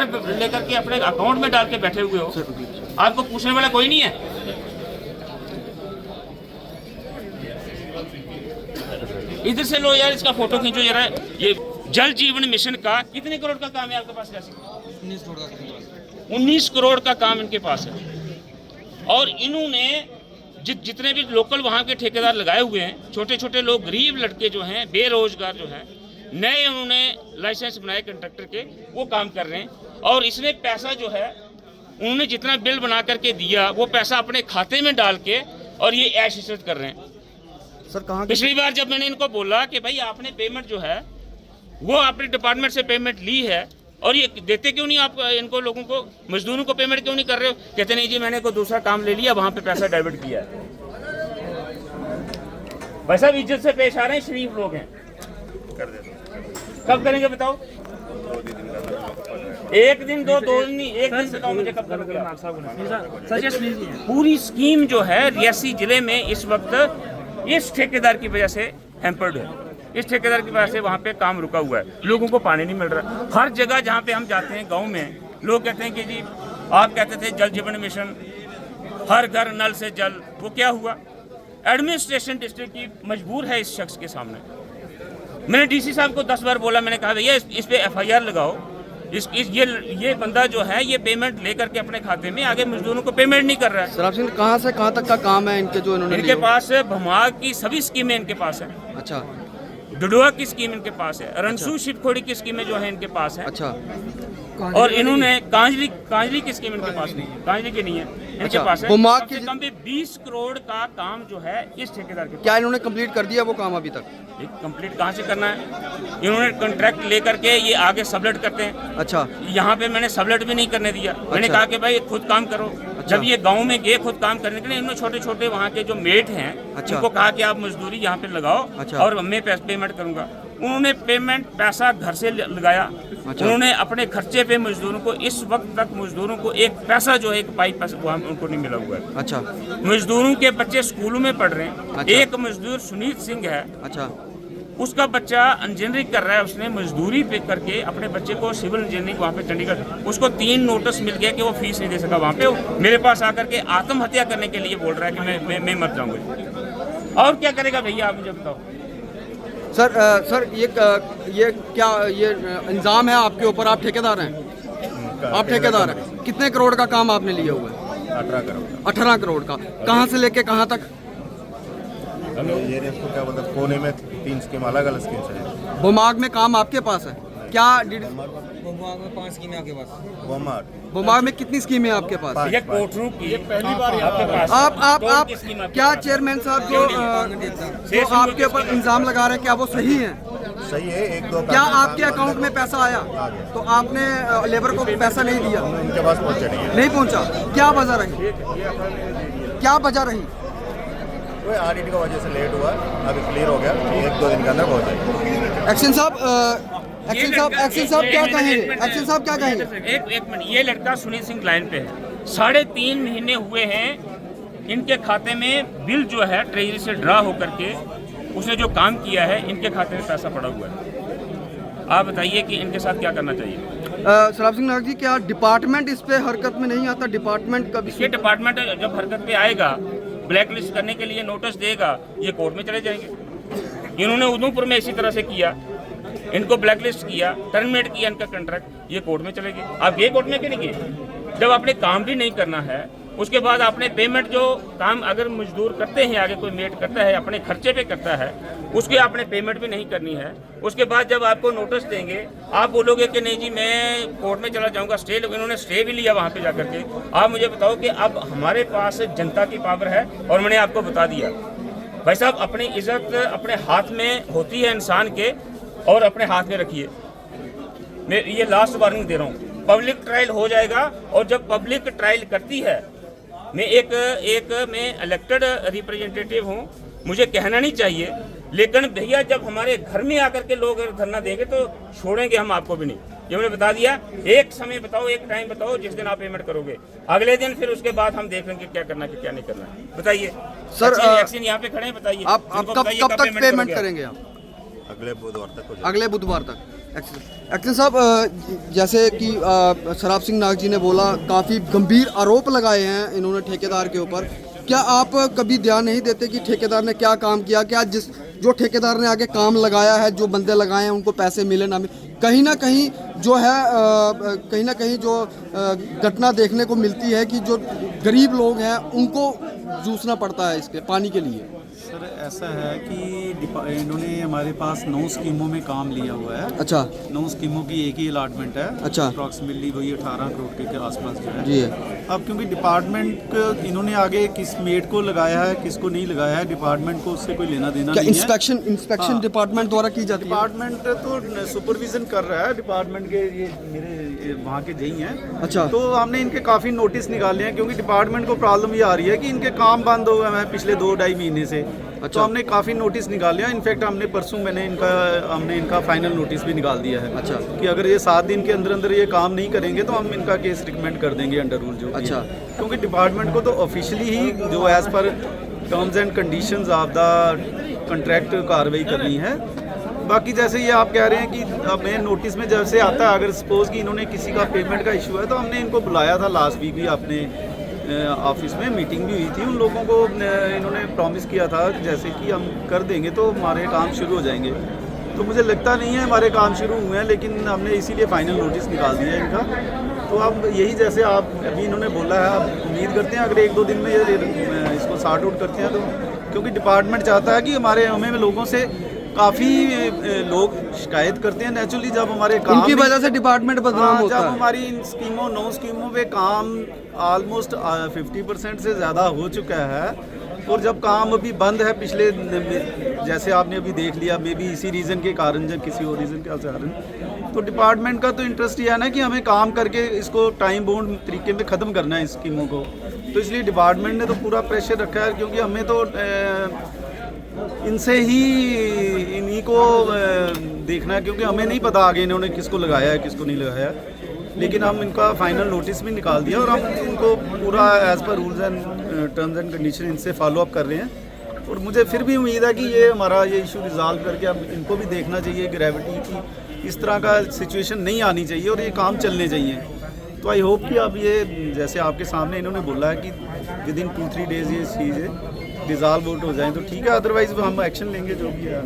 लेकर के अपने अकाउंट में डाल के बैठे हुए हो, आपको पूछने वाला कोई नहीं है। इधर से लो यार, इसका फोटो खींचो जरा। ये जल जीवन मिशन का कितने करोड़ का काम है आपके पास? 19 करोड़ का काम इनके पास है। और इन्होंने जितने भी लोकल वहाँ के ठेकेदार लगाए हुए हैं, छोटे छोटे लोग, गरीब लड़के जो हैं, बेरोजगार जो हैं, नए उन्होंने लाइसेंस बनाए कंट्रैक्टर के, वो काम कर रहे हैं। और इसने पैसा जो है, उन्होंने जितना बिल बना करके दिया वो पैसा अपने खाते में डाल के और ये ऐश इज्जत कर रहे हैं। सर कहाँ? पिछली बार जब मैंने इनको बोला कि भाई आपने पेमेंट जो है वो अपने डिपार्टमेंट से पेमेंट ली है और ये देते क्यों नहीं आप इनको, लोगों को, मजदूरों को पेमेंट क्यों नहीं कर रहे हो? कहते नहीं जी मैंने कोई दूसरा काम ले लिया, वहां पे पैसा डाइवर्ट किया है। भाई साहब इज्जत से पेश आ रहे हैं, शरीफ लोग हैं। कर दे कब करेंगे बताओ? एक दिन, दो दिन नहीं, एक दिन बताओ मुझे कब करोगे? पूरी स्कीम जो है रियासी जिले में इस वक्त इस ठेकेदार की वजह से हैम्पर्ड है। इस ठेकेदार की वजह से वहाँ पे काम रुका हुआ है, लोगों को पानी नहीं मिल रहा। हर जगह जहाँ पे हम जाते हैं गांव में, लोग कहते हैं कि जी आप कहते थे जल जीवन मिशन, हर घर नल से जल, वो क्या हुआ? एडमिनिस्ट्रेशन डिस्ट्रिक्ट की मजबूर है इस शख्स के सामने। मैंने डीसी साहब को 10 बार बोला, मैंने कहा भैया इस पे FIR लगाओ। ये बंदा जो है ये पेमेंट लेकर के अपने खाते में आगे मजदूरों को पेमेंट नहीं कर रहा है। सर आप कहाँ से कहाँ तक का काम है इनके जो इनके पास भमाग की सभी स्कीमें इनके पास है। अच्छा। डुडुआ की स्कीम इनके पास है, रनसू शिवखोड़ी की स्कीमें जो है इनके पास है। अच्छा। और इन्होंने कांजली की स्कीम इनके पास नहीं है, कांजली की नहीं है, इनके पास है। बुमाग की कम भी 20 करोड़ का काम जो है इस ठेकेदार के। क्या इन्होंने कंप्लीट कर दिया वो काम अभी तक? कंप्लीट कहाँ से करना है? इन्होंने कॉन्ट्रैक्ट लेकर के ये आगे सबलेट करते हैं। अच्छा। यहाँ पे मैंने सबलेट भी नहीं करने दिया। मैंने कहा कि भाई खुद काम करो। जब ये गांव में गए खुद काम करने के लिए, इन्होंने छोटे छोटे वहाँ के जो मेट हैं उनको कहा कि आप मजदूरी यहाँ पे लगाओ और मैं पेमेंट करूंगा। उन्होंने पेमेंट पैसा घर से लगाया। उन्होंने अपने खर्चे पे मजदूरों को, इस वक्त तक मजदूरों को एक पैसा जो है, एक पाई पैसा वो उनको नहीं मिला हुआ है। अच्छा। मजदूरों के बच्चे स्कूलों में पढ़ रहे हैं। अच्छा। एक मजदूर सुनीत सिंह है। अच्छा। उसका बच्चा इंजीनियरिंग कर रहा है, उसने मजदूरी पे करके अपने बच्चे को सिविल इंजीनियरिंग वहाँ पे चंडीगढ़, उसको 3 नोटिस मिल गया कि वो फीस नहीं दे सका। वहाँ पे मेरे पास आकर के आत्महत्या करने के लिए बोल रहा है कि मैं मर जाऊंगा। और क्या करेगा भैया आप मुझे बताओ? सर ये क्या ये इंजाम है आपके ऊपर? आप ठेकेदार हैं? आप ठेकेदार हैं। कितने करोड़ का काम आपने लिया हुआ है? 18 करोड़ का। कहाँ से लेके कहाँ तक? ये इसको क्या बोलते हैं, कोने में 3 स्कीम, अलग अलग स्कीम है। बुमाग में काम आपके पास है क्या? बुमाग में 5 स्कीमें आपके पास। बुमाग में कितनी स्कीमें आपके पास? ये कोटरू की पहली बार आपके पास। आप क्या चेयरमैन साहब जो आपके ऊपर इंजाम लगा रहे हैं, क्या वो सही है? सही है। 1-2 क्या आपके अकाउंट में पैसा आया तो आपने लेबर को पैसा नहीं दिया? उनके पास पहुंचा नहीं पहुंचा। क्या वजह रही? क्या वजह रही? कोई ऑडिट की वजह से लेट हुआ, अभी क्लियर हो गया, 1-2 दिन के अंदर पहुंच जाएगा। एक्शन साहब क्या कहेंगे? एक्शन साहब क्या कहेंगे? एक मिनट, ये लड़का सुनील सिंह लाइन पे है, 3.5 महीने हुए हैं इनके खाते में बिल जो है ट्रेजरी से ड्रा होकर के, उसने जो काम किया है इनके खाते में पैसा पड़ा हुआ है। आप बताइए कि इनके साथ क्या करना चाहिए? सराब सिंह नाग जी, क्या डिपार्टमेंट इस पे हरकत में नहीं आता? डिपार्टमेंट का ये डिपार्टमेंट जब हरकत पे आएगा, ब्लैक लिस्ट करने के लिए नोटिस देगा, ये कोर्ट में चले जाएंगे। इन्होंने उधमपुर में इसी तरह से किया, इनको ब्लैक लिस्ट किया, टर्मिनेट किया इनका कॉन्ट्रैक्ट, ये कोर्ट में चले गए। आप ये कोर्ट में क्यों नहीं गए? जब आपने काम भी नहीं करना है, उसके बाद आपने पेमेंट जो काम अगर मजदूर करते हैं, आगे कोई मेट करता है अपने खर्चे पे करता है, उसके आपने पेमेंट भी नहीं करनी है। उसके बाद जब आपको नोटिस देंगे, आप बोलोगे कि नहीं जी मैं कोर्ट में चला जाऊंगा, स्टे। इन्होंने स्टे भी लिया वहाँ पे जाकर के। आप मुझे बताओ कि अब हमारे पास जनता की पावर है और मैंने आपको बता दिया भाई साहब, अपनी इज्जत अपने हाथ में होती है इंसान के, और अपने हाथ में रखिए। मैं ये लास्ट वार्निंग दे रहा हूँ, पब्लिक ट्रायल हो जाएगा। और जब पब्लिक ट्रायल करती है, मैं मैं इलेक्टेड रिप्रेजेंटेटिव हूँ, मुझे कहना नहीं चाहिए, लेकिन भैया जब हमारे घर में आकर के लोग धरना देंगे तो छोड़ेंगे हम आपको भी नहीं। ये मैंने बता दिया। एक समय बताओ, एक टाइम बताओ जिस दिन आप पेमेंट करोगे, अगले दिन फिर उसके बाद हम देख लेंगे क्या करना है क्या नहीं करना है। बताइए सर, एक्शन यहाँ पे खड़े हैं, बताइए आप कब तक पेमेंट करेंगे? आप अगले बुधवार तक। अगले बुधवार तक। एक्शन साहब, जैसे कि शराब सिंह नाग जी ने बोला, काफ़ी गंभीर आरोप लगाए हैं इन्होंने ठेकेदार के ऊपर। क्या आप कभी ध्यान नहीं देते कि ठेकेदार ने क्या काम किया? क्या जो ठेकेदार ने आगे काम लगाया है, जो बंदे लगाए हैं, उनको पैसे मिले ना मिले, कहीं ना कहीं जो है कहीं ना कहीं जो घटना देखने को मिलती है कि जो गरीब लोग हैं उनको जूझना पड़ता है इसके पानी के लिए। सर ऐसा है कि इन्होंने हमारे पास 9 स्कीमों में काम लिया हुआ है। अच्छा। 9 स्कीमों की एक ही अलॉटमेंट है। अच्छा। अप्रॉक्सीमेटली वही 18 करोड़ के आसपास जो है। जी। अब क्योंकि डिपार्टमेंट इन्होंने आगे किस मेट को लगाया है, किसको नहीं लगाया है, डिपार्टमेंट को उससे कोई लेना देना नहीं है। इंस्पेक्शन हाँ। डिपार्टमेंट द्वारा की जाती है। डिपार्टमेंट तो सुपरविजन कर रहा है, डिपार्टमेंट के ये मेरे वहाँ के जई हैं। अच्छा। तो हमने इनके काफ़ी नोटिस निकाले हैं, क्योंकि डिपार्टमेंट को प्रॉब्लम ये आ रही है कि इनके काम बंद हो गए हैं पिछले 2-2.5 महीने से। अच्छा। तो हमने काफ़ी नोटिस निकाले हैं। इनफैक्ट हमने परसों हमने इनका फाइनल नोटिस भी निकाल दिया है। अच्छा। कि अगर ये 7 दिन के अंदर अंदर ये काम नहीं करेंगे तो हम इनका केस रिकमेंड कर देंगे अंडर रूल जो। अच्छा। क्योंकि डिपार्टमेंट को तो ऑफिशियली ही जो as per terms and conditions of the contract कार्रवाई करनी है। बाकी जैसे ये आप कह रहे हैं कि हमें नोटिस में जैसे आता है, अगर सपोज कि इन्होंने किसी का पेमेंट का इशू है तो हमने इनको बुलाया था लास्ट वीक भी अपने ऑफिस में, मीटिंग भी हुई थी। उन लोगों को इन्होंने प्रॉमिस किया था जैसे कि हम कर देंगे तो हमारे काम शुरू हो जाएंगे। तो मुझे लगता नहीं है हमारे काम शुरू हुए हैं, लेकिन हमने इसीलिए फाइनल नोटिस निकाल दिया है इनका। तो अब यही जैसे आप अभी इन्होंने बोला है, आप उम्मीद करते हैं अगर 1-2 दिन में ये इसको सॉर्ट आउट करते हैं तो, क्योंकि डिपार्टमेंट चाहता है कि हमें लोगों से काफ़ी लोग शिकायत करते हैं नेचुरली, जब हमारे काम इनकी वजह से डिपार्टमेंट बदनाम होता जब है। हमारी इन 9 स्कीमों पे काम ऑलमोस्ट 50% से ज़्यादा हो चुका है, और जब काम अभी बंद है पिछले, जैसे आपने अभी देख लिया, मे बी इसी रीज़न के कारण, जब किसी और रीज़न के कारण, तो डिपार्टमेंट का तो इंटरेस्ट ये है ना कि हमें काम करके इसको टाइम बाउंड तरीके में ख़त्म करना है इस स्कीमों को। तो इसलिए डिपार्टमेंट ने तो पूरा प्रेशर रखा है, क्योंकि हमें तो इनसे ही इन्हीं को देखना है, क्योंकि हमें नहीं पता आगे इन्होंने किसको लगाया है किसको नहीं लगाया है। लेकिन हम इनका फाइनल नोटिस भी निकाल दिया और हम इनको पूरा as per rules and terms and condition इनसे फॉलो अप कर रहे हैं। और मुझे फिर भी उम्मीद है कि ये हमारा ये इशू रिजॉल्व करके अब इनको भी देखना चाहिए ग्रेविटी की, इस तरह का सिचुएशन नहीं आनी चाहिए और ये काम चलने चाहिए। तो आई होप कि अब ये जैसे आपके सामने इन्होंने बोला है कि विद इन 2-3 डेज़ ये चीज़ रिजॉल्व आउट हो जाए तो ठीक है, अदरवाइज़ हम एक्शन लेंगे जो भी है।